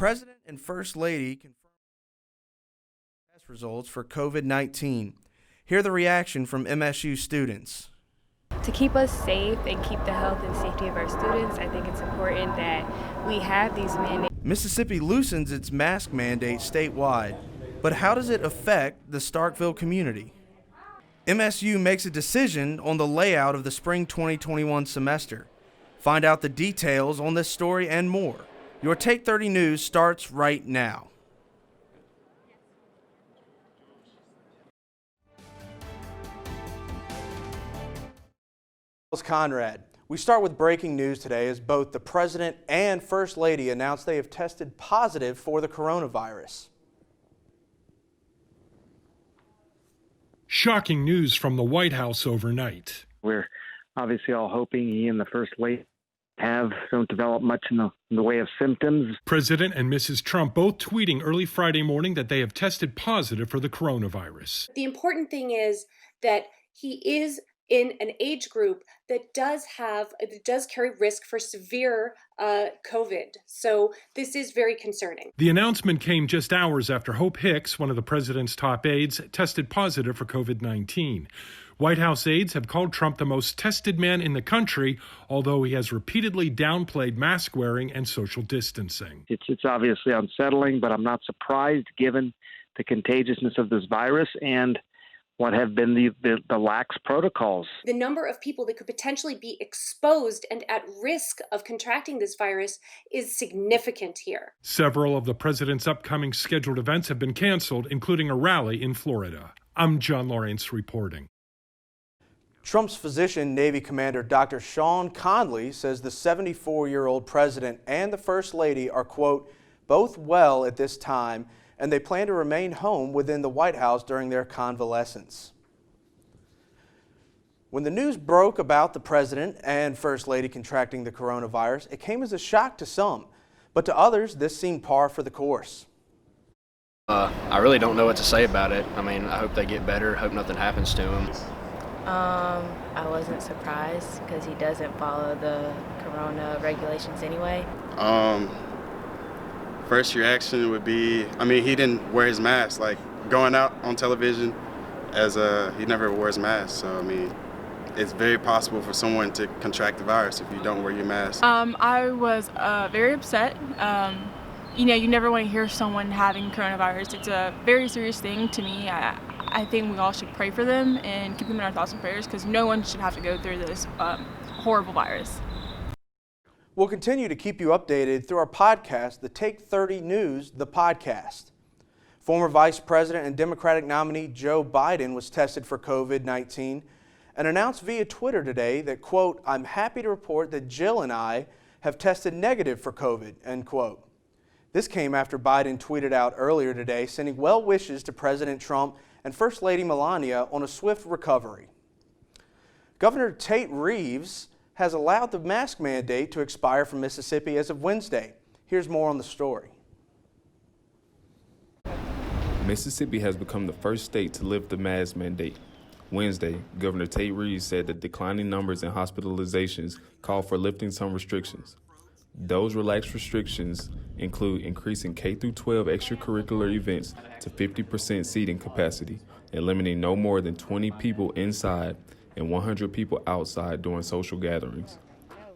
President and First Lady confirmed test results for COVID-19. Hear the reaction from MSU students. To keep us safe and keep the health and safety of our students, I think it's important that we have these mandates. Mississippi loosens its mask mandate statewide, but how does it affect the Starkville community? MSU makes a decision on the layout of the spring 2021 semester. Find out the details on this story and more. Your Take 30 News starts right now. Miles Conrad. We start with breaking news today as both the President and First Lady announced they have tested positive for the coronavirus. Shocking news from the White House overnight. We're obviously all hoping he and the First Lady don't develop much in the way of symptoms. President and Mrs. Trump both tweeting early Friday morning that they have tested positive for the coronavirus. The important thing is that he is in an age group that does carry risk for severe COVID. So this is very concerning. The announcement came just hours after Hope Hicks, one of the president's top aides, tested positive for COVID-19. White House aides have called Trump the most tested man in the country, although he has repeatedly downplayed mask wearing and social distancing. It's obviously unsettling, but I'm not surprised given the contagiousness of this virus and what have been the lax protocols. The number of people that could potentially be exposed and at risk of contracting this virus is significant here. Several of the president's upcoming scheduled events have been canceled, including a rally in Florida. I'm John Lawrence reporting. Trump's physician, Navy Commander Dr. Sean Conley, says the 74-year-old president and the First Lady are, quote, both well at this time, and they plan to remain home within the White House during their convalescence. When the news broke about the president and First Lady contracting the coronavirus, it came as a shock to some, but to others, this seemed par for the course. I really don't know what to say about it. I mean, I hope they get better, hope nothing happens to them. I wasn't surprised because he doesn't follow the corona regulations anyway. First reaction would be, he didn't wear his mask. Like going out on television he never wore his mask. So, it's very possible for someone to contract the virus if you don't wear your mask. I was very upset. You never want to hear someone having coronavirus. It's a very serious thing to me. I think we all should pray for them and keep them in our thoughts and prayers because no one should have to go through this horrible virus. We'll continue to keep you updated through our podcast, the Take 30 News, the podcast. Former Vice President and Democratic nominee Joe Biden was tested for COVID-19 and announced via Twitter today that, quote, I'm happy to report that Jill and I have tested negative for COVID, end quote. This came after Biden tweeted out earlier today sending well wishes to President Trump and First Lady Melania on a swift recovery. Governor Tate Reeves has allowed the mask mandate to expire from Mississippi as of Wednesday. Here's more on the story. Mississippi has become the first state to lift the mask mandate. Wednesday, Governor Tate Reeves said that declining numbers in hospitalizations call for lifting some restrictions. Those relaxed restrictions include increasing K-12 extracurricular events to 50% seating capacity and limiting no more than 20 people inside and 100 people outside during social gatherings.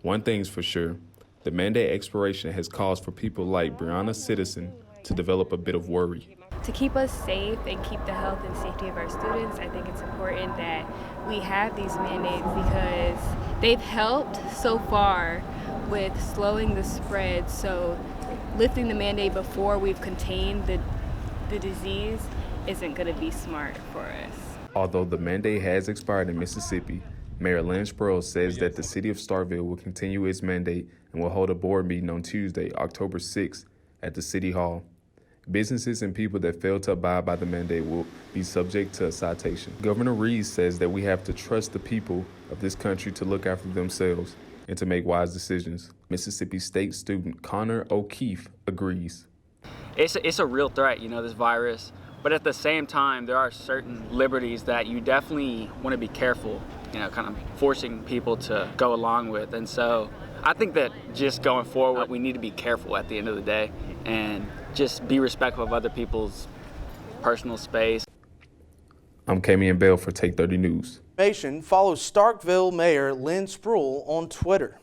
One thing's for sure, the mandate expiration has caused for people like Brianna Citizen to develop a bit of worry. To keep us safe and keep the health and safety of our students, I think it's important that we have these mandates because they've helped so far with slowing the spread. So lifting the mandate before we've contained the disease isn't going to be smart for us. Although the mandate has expired in Mississippi, Mayor Lynn Sproul says that the city of Starkville will continue its mandate and will hold a board meeting on Tuesday, October 6th at the City Hall. Businesses and people that fail to abide by the mandate will be subject to a citation. Governor Reeves says that we have to trust the people of this country to look after themselves and to make wise decisions. Mississippi State student Connor O'Keefe agrees. It's a real threat, this virus. But at the same time, there are certain liberties that you definitely want to be careful, kind of forcing people to go along with. And so I think that just going forward, we need to be careful at the end of the day and just be respectful of other people's personal space. I'm Camian Bell for Take 30 News. Information follows Starkville Mayor Lynn Spruill on Twitter.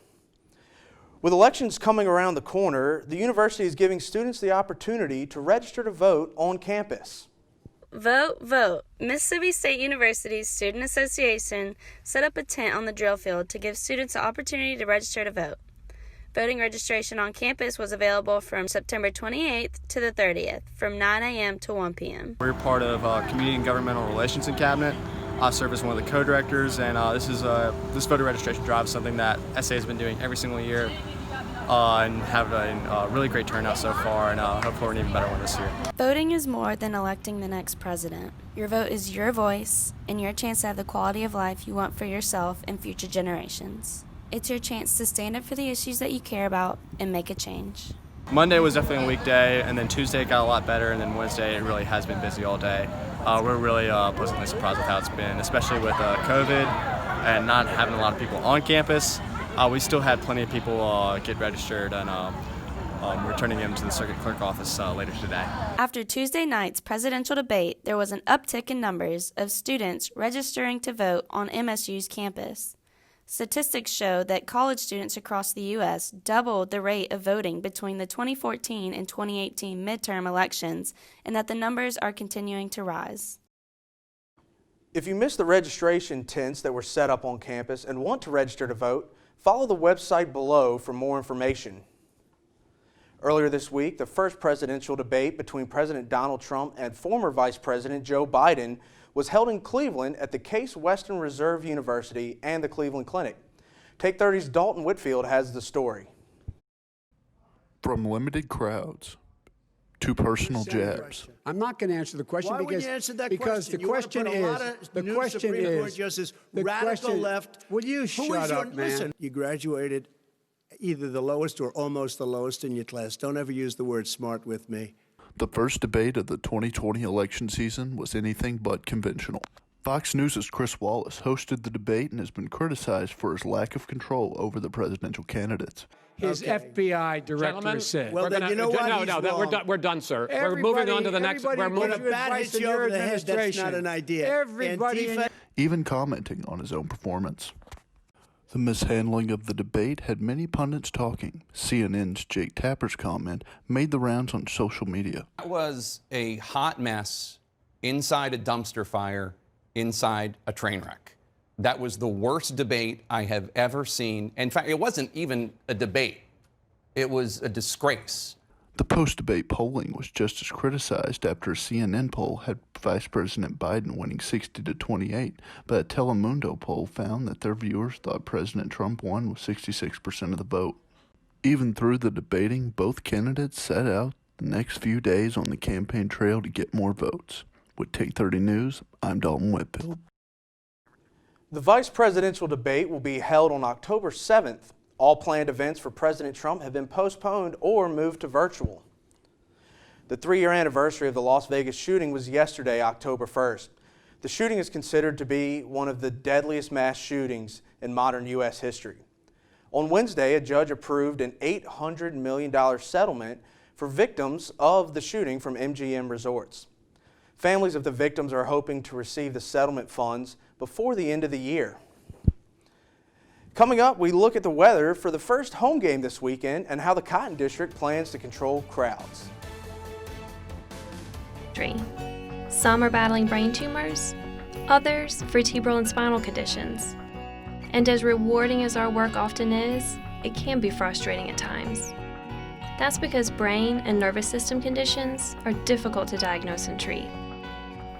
With elections coming around the corner, the university is giving students the opportunity to register to vote on campus. Vote, vote. Mississippi State University's Student Association set up a tent on the drill field to give students the opportunity to register to vote. Voting registration on campus was available from September 28th to the 30th, from 9 a.m. to 1 p.m. We're part of Community and Governmental Relations in Cabinet. I serve as one of the co-directors, and this voter registration drive is something that SA has been doing every single year, and have a really great turnout so far, and hope for an even better one this year. Voting is more than electing the next president. Your vote is your voice and your chance to have the quality of life you want for yourself and future generations. It's your chance to stand up for the issues that you care about and make a change. Monday was definitely a weekday, and then Tuesday got a lot better, and then Wednesday it really has been busy all day. We're really pleasantly surprised with how it's been, especially with COVID and not having a lot of people on campus. We still had plenty of people get registered, and we're turning them to the circuit clerk office later today. After Tuesday night's presidential debate, there was an uptick in numbers of students registering to vote on MSU's campus. Statistics show that college students across the U.S. doubled the rate of voting between the 2014 and 2018 midterm elections, and that the numbers are continuing to rise. If you missed the registration tents that were set up on campus and want to register to vote, follow the website below for more information. Earlier this week, the first presidential debate between President Donald Trump and former Vice President Joe Biden was held in Cleveland at the Case Western Reserve University and the Cleveland Clinic. Take 30's Dalton Whitfield has the story. From limited crowds to personal jabs. I'm not going to answer the question. Why would you answer that because question? the question is radical left. Will you shut up, man? Listen, you graduated either the lowest or almost the lowest in your class. Don't ever use the word smart with me. The first debate of the 2020 election season was anything but conventional. Fox News' Chris Wallace hosted the debate and has been criticized for his lack of control over the presidential candidates. His FBI director said. Well, then you know what? We're done, sir. We're moving on to the next. We're When moving. a bat hits you over the head, that's not an idea. Everybody. Even commenting on his own performance. The mishandling of the debate had many pundits talking. CNN's Jake Tapper's comment made the rounds on social media. That was a hot mess inside a dumpster fire, inside a train wreck. That was the worst debate I have ever seen. In fact, it wasn't even a debate. It was a disgrace. The post-debate polling was just as criticized after a CNN poll had Vice President Biden winning 60-28, but a Telemundo poll found that their viewers thought President Trump won with 66% of the vote. Even through the debating, both candidates set out the next few days on the campaign trail to get more votes. With Take 30 News, I'm Dalton Whitfield. The vice presidential debate will be held on October 7th. All planned events for President Trump have been postponed or moved to virtual. The 3-year anniversary of the Las Vegas shooting was yesterday, October 1st. The shooting is considered to be one of the deadliest mass shootings in modern U.S. history. On Wednesday, a judge approved an $800 million settlement for victims of the shooting from MGM Resorts. Families of the victims are hoping to receive the settlement funds before the end of the year. Coming up, we look at the weather for the first home game this weekend and how the Cotton District plans to control crowds. Some are battling brain tumors, others vertebral and spinal conditions. And as rewarding as our work often is, it can be frustrating at times. That's because brain and nervous system conditions are difficult to diagnose and treat,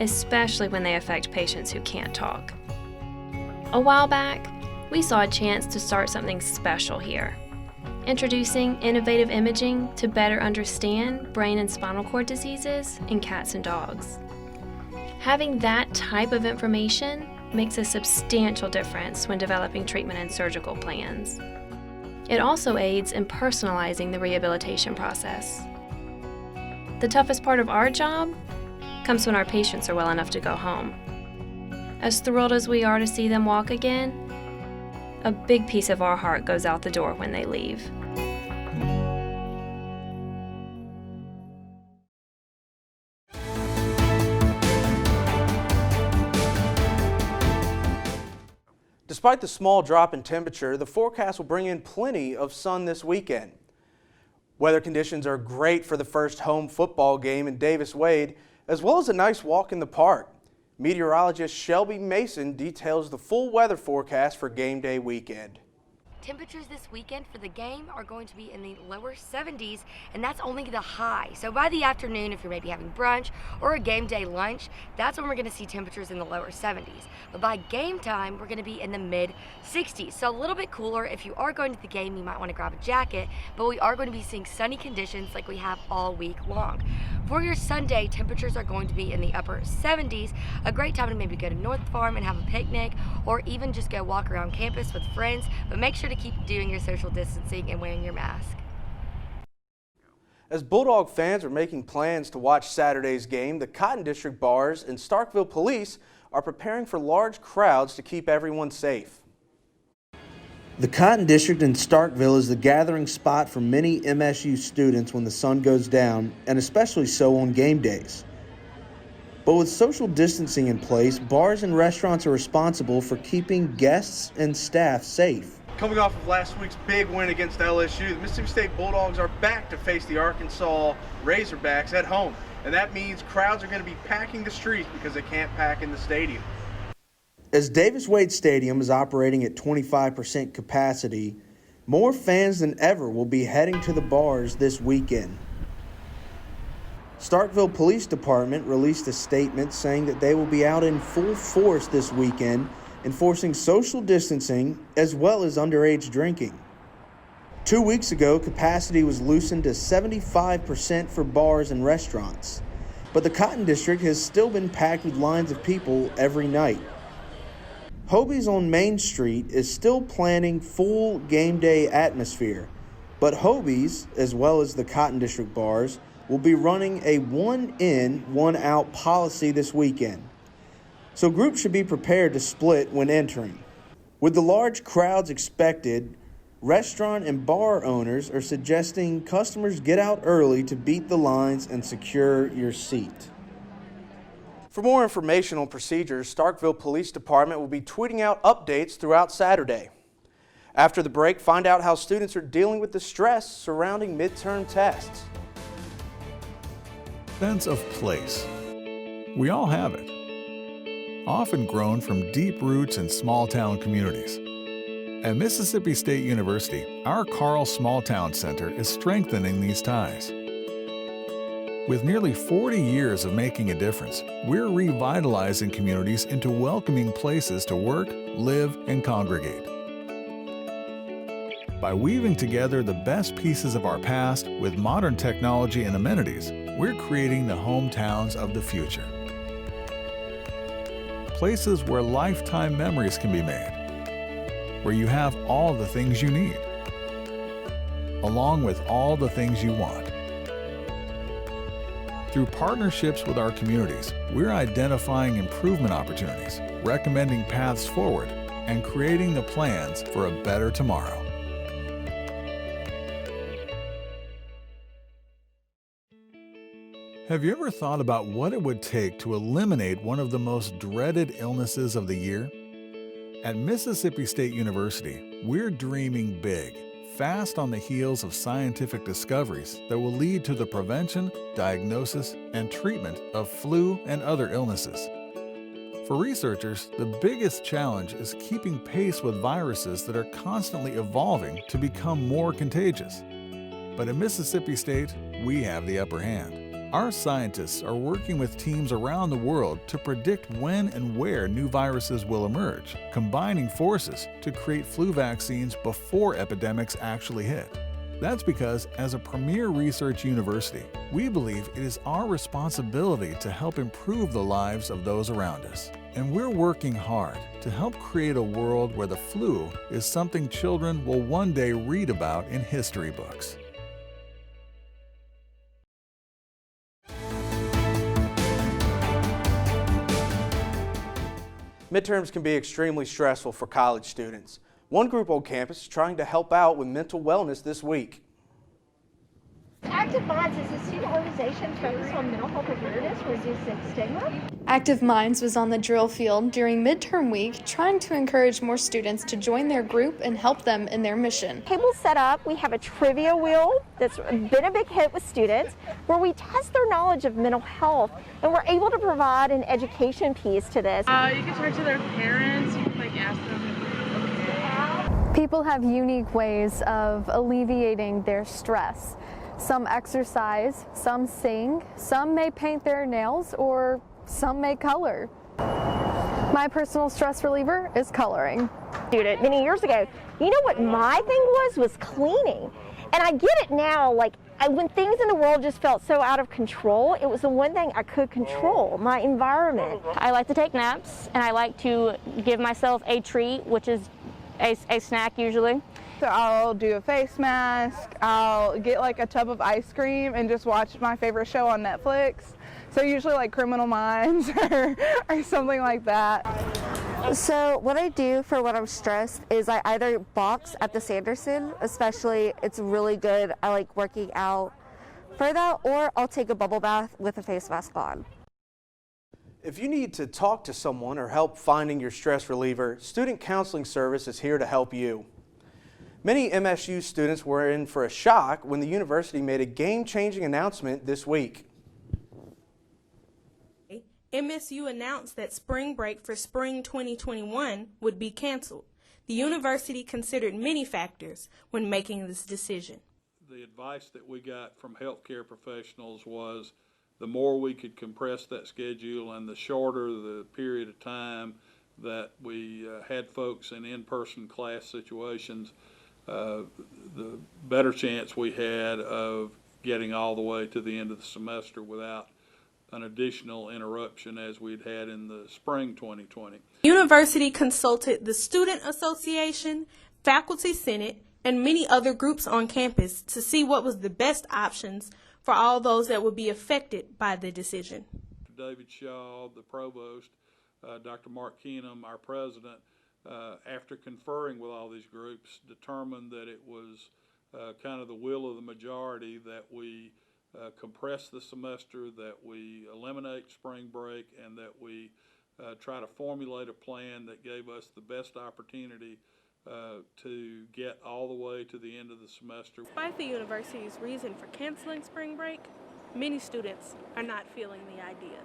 especially when they affect patients who can't talk. A while back, we saw a chance to start something special here, introducing innovative imaging to better understand brain and spinal cord diseases in cats and dogs. Having that type of information makes a substantial difference when developing treatment and surgical plans. It also aids in personalizing the rehabilitation process. The toughest part of our job comes when our patients are well enough to go home. As thrilled as we are to see them walk again, A big piece of our heart goes out the door when they leave. Despite the small drop in temperature, the forecast will bring in plenty of sun this weekend. Weather conditions are great for the first home football game in Davis-Wade, as well as a nice walk in the park. Meteorologist Shelby Mason details the full weather forecast for game day weekend. Temperatures this weekend for the game are going to be in the lower 70s, and that's only the high. So by the afternoon, if you're maybe having brunch or a game day lunch, that's when we're going to see temperatures in the lower 70s. But by game time, we're going to be in the mid 60s. So a little bit cooler. If you are going to the game, you might want to grab a jacket, but we are going to be seeing sunny conditions like we have all week long. For your Sunday, temperatures are going to be in the upper 70s, a great time to maybe go to North Farm and have a picnic, or even just go walk around campus with friends, but make sure to keep doing your social distancing and wearing your mask. As Bulldog fans are making plans to watch Saturday's game, the Cotton District bars and Starkville Police are preparing for large crowds to keep everyone safe. The Cotton District in Starkville is the gathering spot for many MSU students when the sun goes down, and especially so on game days. But with social distancing in place, bars and restaurants are responsible for keeping guests and staff safe. Coming off of last week's big win against LSU, the Mississippi State Bulldogs are back to face the Arkansas Razorbacks at home. And that means crowds are going to be packing the streets because they can't pack in the stadium. As Davis-Wade Stadium is operating at 25% capacity, more fans than ever will be heading to the bars this weekend. Starkville Police Department released a statement saying that they will be out in full force this weekend, enforcing social distancing as well as underage drinking. 2 weeks ago, capacity was loosened to 75% for bars and restaurants, but the Cotton District has still been packed with lines of people every night. Hobie's on Main Street is still planning full game day atmosphere, but Hobie's, as well as the Cotton District bars, will be running a one-in, one-out policy this weekend. So groups should be prepared to split when entering. With the large crowds expected, restaurant and bar owners are suggesting customers get out early to beat the lines and secure your seat. For more information on procedures, Starkville Police Department will be tweeting out updates throughout Saturday. After the break, find out how students are dealing with the stress surrounding midterm tests. Sense of place. We all have it. Often grown from deep roots in small-town communities. At Mississippi State University, our Carl Small Town Center is strengthening these ties. With nearly 40 years of making a difference, we're revitalizing communities into welcoming places to work, live, and congregate. By weaving together the best pieces of our past with modern technology and amenities, we're creating the hometowns of the future. Places where lifetime memories can be made, where you have all the things you need, along with all the things you want. Through partnerships with our communities, we're identifying improvement opportunities, recommending paths forward, and creating the plans for a better tomorrow. Have you ever thought about what it would take to eliminate one of the most dreaded illnesses of the year? At Mississippi State University, we're dreaming big, fast on the heels of scientific discoveries that will lead to the prevention, diagnosis, and treatment of flu and other illnesses. For researchers, the biggest challenge is keeping pace with viruses that are constantly evolving to become more contagious. But at Mississippi State, we have the upper hand. Our scientists are working with teams around the world to predict when and where new viruses will emerge, combining forces to create flu vaccines before epidemics actually hit. That's because, as a premier research university, we believe it is our responsibility to help improve the lives of those around us. And we're working hard to help create a world where the flu is something children will one day read about in history books. Midterms can be extremely stressful for college students. One group on campus is trying to help out with mental wellness this week. Active Minds is a student organization focused on mental health awareness, reducing stigma. Active Minds was on the drill field during midterm week, trying to encourage more students to join their group and help them in their mission. Tables set up, we have a trivia wheel that's been a big hit with students, where we test their knowledge of mental health, and we're able to provide an education piece to this. You can talk to their parents, you can ask them. People have unique ways of alleviating their stress. Some exercise, some sing, some may paint their nails, or some may color. My personal stress reliever is coloring. Student many years ago, you know what my thing was cleaning. And I get it now, when things in the world just felt so out of control, it was the one thing I could control, my environment. I like to take naps, and I like to give myself a treat, which is a snack usually. So I'll do a face mask, I'll get a tub of ice cream and just watch my favorite show on Netflix. So usually Criminal Minds or something like that. So what I do for when I'm stressed is I either box at the Sanderson, especially it's really good. I like working out for that, or I'll take a bubble bath with a face mask on. If you need to talk to someone or help finding your stress reliever, Student Counseling Service is here to help you. Many MSU students were in for a shock when the university made a game-changing announcement this week. MSU announced that spring break for spring 2021 would be canceled. The university considered many factors when making this decision. The advice that we got from healthcare professionals was the more we could compress that schedule and the shorter the period of time that we had folks in in-person class situations, the better chance we had of getting all the way to the end of the semester without an additional interruption as we'd had in the spring 2020. University consulted the Student Association, Faculty Senate, and many other groups on campus to see what was the best options for all those that would be affected by the decision. David Shaw, the provost, Dr. Mark Keenum, our president, after conferring with all these groups, determined that it was kind of the will of the majority that we compress the semester, that we eliminate spring break, and that we try to formulate a plan that gave us the best opportunity to get all the way to the end of the semester. Despite the university's reason for canceling spring break, many students are not feeling the idea.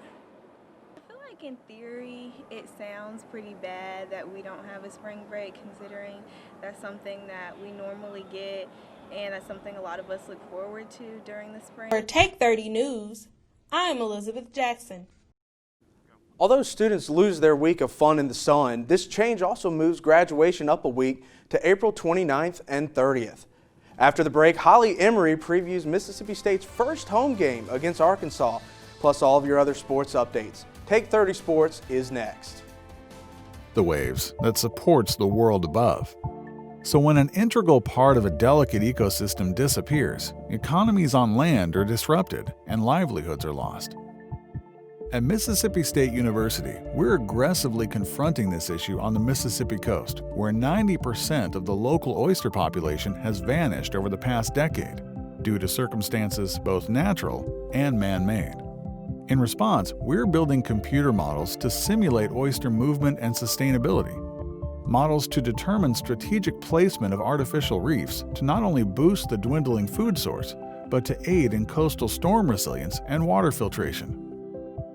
I feel like in theory it sounds pretty bad that we don't have a spring break, considering that's something that we normally get and that's something a lot of us look forward to during the spring. For Take 30 News, I'm Elizabeth Jackson. Although students lose their week of fun in the sun, this change also moves graduation up a week to April 29th and 30th. After the break, Holly Emery previews Mississippi State's first home game against Arkansas, plus all of your other sports updates. Take 30 Sports is next. The waves that supports the world above. So when an integral part of a delicate ecosystem disappears, economies on land are disrupted and livelihoods are lost. At Mississippi State University, we're aggressively confronting this issue on the Mississippi coast, where 90% of the local oyster population has vanished over the past decade due to circumstances both natural and man-made. In response, we're building computer models to simulate oyster movement and sustainability, models to determine strategic placement of artificial reefs to not only boost the dwindling food source, but to aid in coastal storm resilience and water filtration.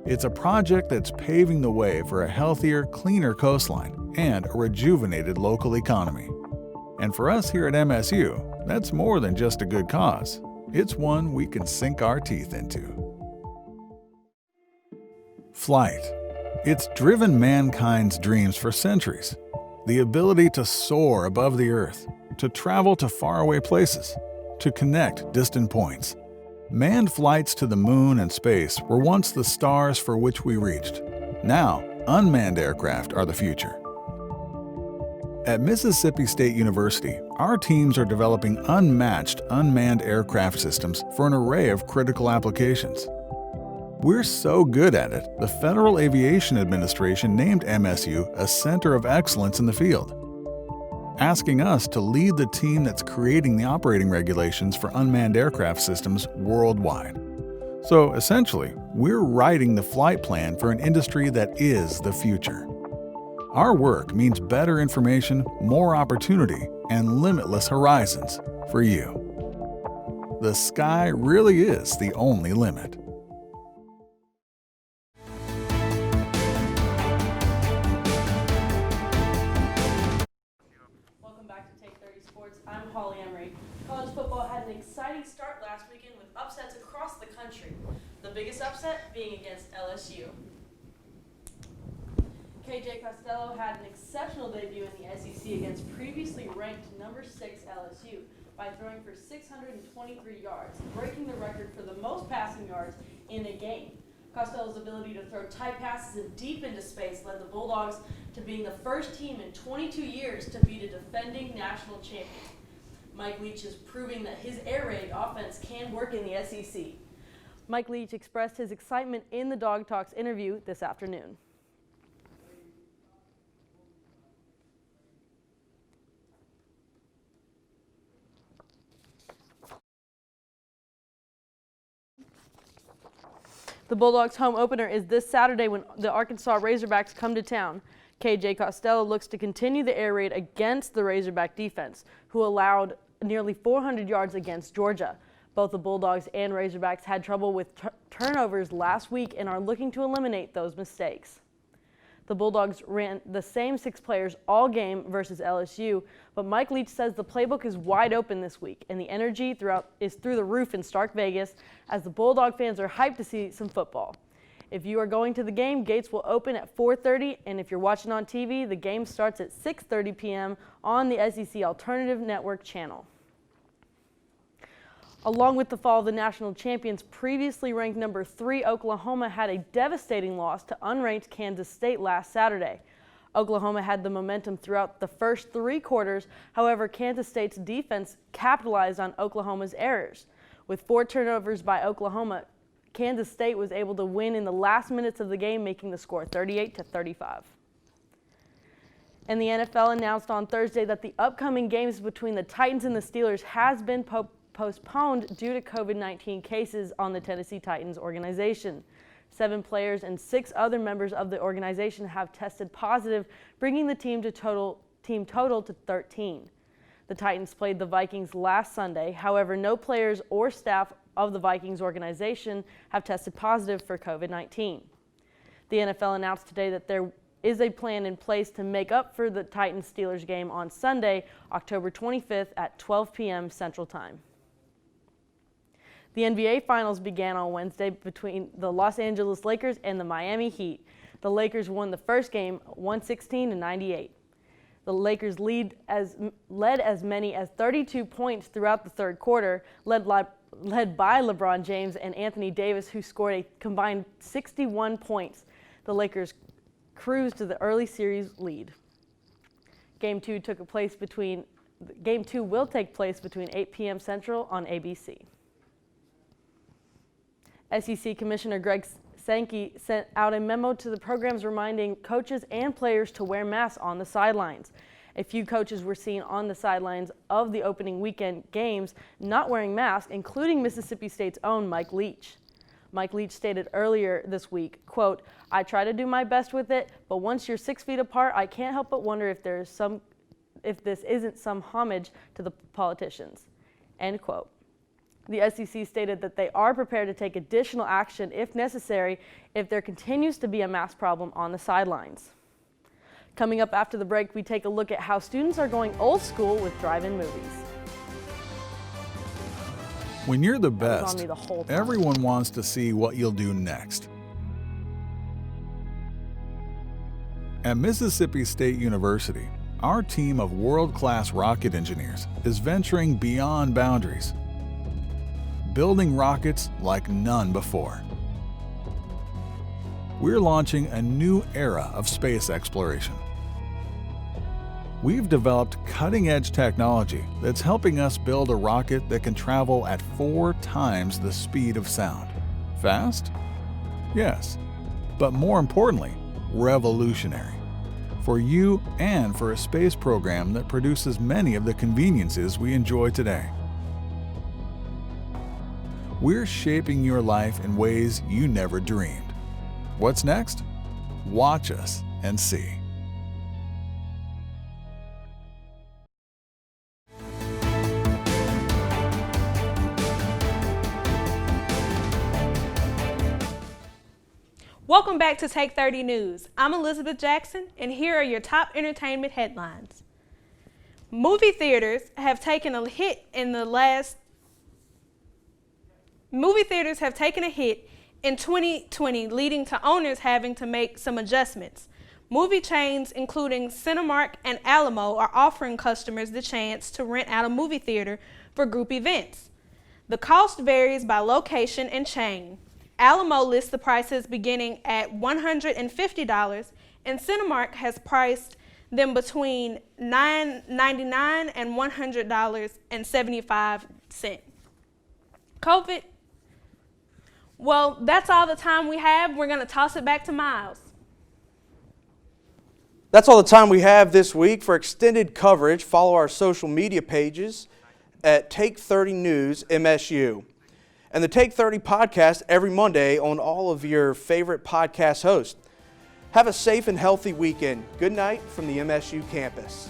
It's a project that's paving the way for a healthier, cleaner coastline and a rejuvenated local economy. And for us here at MSU, that's more than just a good cause. It's one we can sink our teeth into. Flight. It's driven mankind's dreams for centuries. The ability to soar above the earth, to travel to faraway places, to connect distant points. Manned flights to the moon and space were once the stars for which we reached. Now, unmanned aircraft are the future. At Mississippi State University, our teams are developing unmatched unmanned aircraft systems for an array of critical applications. We're so good at it, the Federal Aviation Administration named MSU a Center of Excellence in the field. asking us to lead the team that's creating the operating regulations for unmanned aircraft systems worldwide. So essentially, we're writing the flight plan for an industry that is the future. Our work means better information, more opportunity, and limitless horizons for you. The sky really is the only limit. Welcome back to Take 30 Sports. I'm Emery. College football had an exciting start last weekend with upsets across the country. The biggest upset being against LSU. KJ Costello had an exceptional debut in the SEC against previously ranked number 6 LSU by throwing for 623 yards, breaking the record for the most passing yards in a game. Costello's ability to throw tight passes and deep into space led the Bulldogs to being the first team in 22 years to beat a defending national champion. Mike Leach is proving that his air raid offense can work in the SEC. Mike Leach expressed his excitement in the Dog Talks interview this afternoon. The Bulldogs' home opener is this Saturday when the Arkansas Razorbacks come to town. KJ Costello looks to continue the air raid against the Razorback defense, who allowed nearly 400 yards against Georgia. Both the Bulldogs and Razorbacks had trouble with turnovers last week and are looking to eliminate those mistakes. The Bulldogs ran the same 6 players all game versus LSU, but Mike Leach says the playbook is wide open this week, and the energy is through the roof in Stark Vegas as the Bulldog fans are hyped to see some football. If you are going to the game, gates will open at 4:30, and if you're watching on TV, the game starts at 6:30 p.m. on the SEC Alternative Network channel. Along with the fall of the national champions, previously ranked number 3 Oklahoma had a devastating loss to unranked Kansas State last Saturday. Oklahoma had the momentum throughout the first 3 quarters. However, Kansas State's defense capitalized on Oklahoma's errors. With 4 turnovers by Oklahoma, Kansas State was able to win in the last minutes of the game, making the score 38-35. And the NFL announced on Thursday that the upcoming games between the Titans and the Steelers has been postponed due to COVID-19 cases on the Tennessee Titans organization. 7 players and 6 other members of the organization have tested positive, bringing the team total to 13. The Titans played the Vikings last Sunday. However, no players or staff of the Vikings organization have tested positive for COVID-19. The NFL announced today that there is a plan in place to make up for the Titans-Steelers game on Sunday, October 25th at 12 p.m. Central Time. The NBA Finals began on Wednesday between the Los Angeles Lakers and the Miami Heat. The Lakers won the first game 116-98. The Lakers led as many as 32 points throughout the third quarter, led by LeBron James and Anthony Davis, who scored a combined 61 points. The Lakers cruised to the early series lead. Game 2 will take place between 8 p.m. Central on ABC. SEC Commissioner Greg Sankey sent out a memo to the programs reminding coaches and players to wear masks on the sidelines. A few coaches were seen on the sidelines of the opening weekend games not wearing masks, including Mississippi State's own Mike Leach. Mike Leach stated earlier this week, quote, "I try to do my best with it, but once you're 6 feet apart, I can't help but wonder if this isn't some homage to the politicians," end quote. The SEC stated that they are prepared to take additional action if necessary if there continues to be a mask problem on the sidelines. Coming up after the break, we take a look at how students are going old school with drive-in movies. When you're the best, everyone wants to see what you'll do next. At Mississippi State University, our team of world-class rocket engineers is venturing beyond boundaries, building rockets like none before. We're launching a new era of space exploration. We've developed cutting-edge technology that's helping us build a rocket that can travel at 4 times the speed of sound. Fast? Yes. But more importantly, revolutionary. for you and for a space program that produces many of the conveniences we enjoy today. We're shaping your life in ways you never dreamed. What's next? Watch us and see. Welcome back to Take 30 News. I'm Elizabeth Jackson, and here are your top entertainment headlines. Movie theaters have taken a hit in 2020, leading to owners having to make some adjustments. Movie chains including Cinemark and Alamo are offering customers the chance to rent out a movie theater for group events. The cost varies by location and chain. Alamo lists the prices beginning at $150, and Cinemark has priced them between $9.99 and $100.75. COVID. Well, that's all the time we have. We're going to toss it back to Miles. That's all the time we have this week. For extended coverage, follow our social media pages at Take 30 News MSU. And the Take 30 podcast every Monday on all of your favorite podcast hosts. Have a safe and healthy weekend. Good night from the MSU campus.